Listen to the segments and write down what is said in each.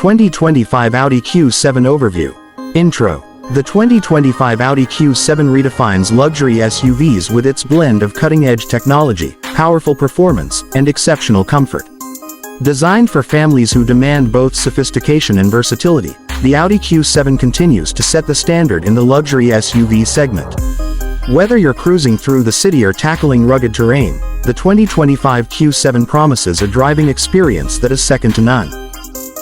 2025 Audi Q7 Overview. Intro. The 2025 Audi Q7 redefines luxury SUVs with its blend of cutting-edge technology, powerful performance, and exceptional comfort. Designed for families who demand both sophistication and versatility, the Audi Q7 continues to set the standard in the luxury SUV segment. Whether you're cruising through the city or tackling rugged terrain, the 2025 Q7 promises a driving experience that is second to none.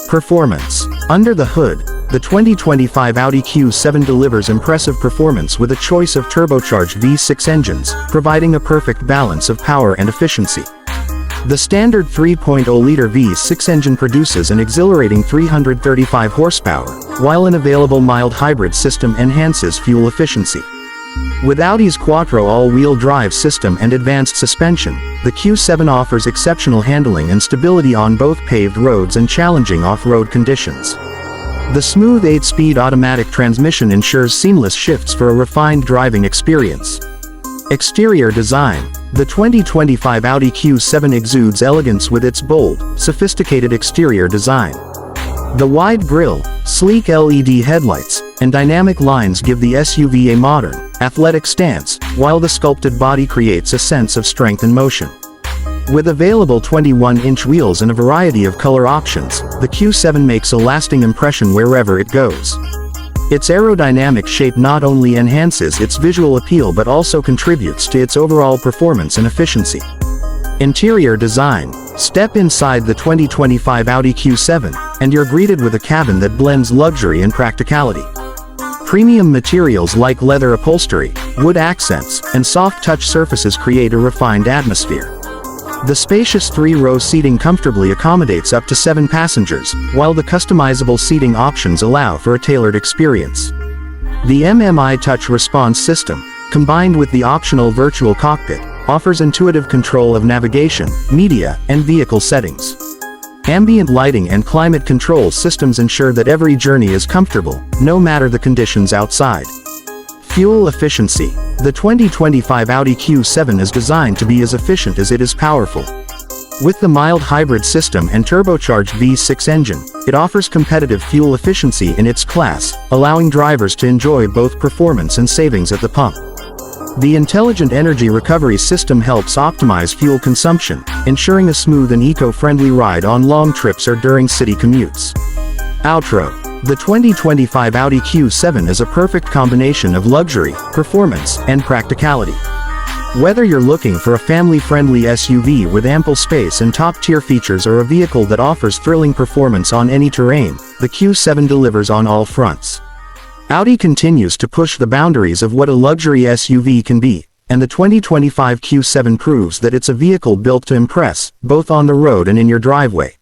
Performance. Under the hood, the 2025 Audi Q7 delivers impressive performance with a choice of turbocharged V6 engines, providing a perfect balance of power and efficiency. The standard 3.0-liter V6 engine produces an exhilarating 335 horsepower, while an available mild hybrid system enhances fuel efficiency. With Audi's Quattro all-wheel drive system and advanced suspension, the Q7 offers exceptional handling and stability on both paved roads and challenging off-road conditions. The smooth 8-speed automatic transmission ensures seamless shifts for a refined driving experience. Exterior design. The 2025 Audi Q7 exudes elegance with its bold, sophisticated exterior design. The wide grille, sleek LED headlights, and dynamic lines give the SUV a modern, athletic stance, while the sculpted body creates a sense of strength and motion. With available 21-inch wheels and a variety of color options, the Q7 makes a lasting impression wherever it goes. Its aerodynamic shape not only enhances its visual appeal but also contributes to its overall performance and efficiency. Interior design. Step inside the 2025 Audi Q7, and you're greeted with a cabin that blends luxury and practicality. Premium materials like leather upholstery, wood accents, and soft touch surfaces create a refined atmosphere. The spacious 3-row seating comfortably accommodates up to 7 passengers, while the customizable seating options allow for a tailored experience. The MMI Touch Response System, combined with the optional virtual cockpit, offers intuitive control of navigation, media, and vehicle settings. Ambient lighting and climate control systems ensure that every journey is comfortable, no matter the conditions outside. Fuel efficiency. The 2025 Audi Q7 is designed to be as efficient as it is powerful. With the mild hybrid system and turbocharged V6 engine, it offers competitive fuel efficiency in its class, allowing drivers to enjoy both performance and savings at the pump. The intelligent energy recovery system helps optimize fuel consumption, ensuring a smooth and eco-friendly ride on long trips or during city commutes. Outro. The 2025 Audi Q7 is a perfect combination of luxury, performance, and practicality. Whether you're looking for a family-friendly SUV with ample space and top-tier features or a vehicle that offers thrilling performance on any terrain, the Q7 delivers on all fronts. Audi continues to push the boundaries of what a luxury SUV can be, and the 2025 Q7 proves that it's a vehicle built to impress, both on the road and in your driveway.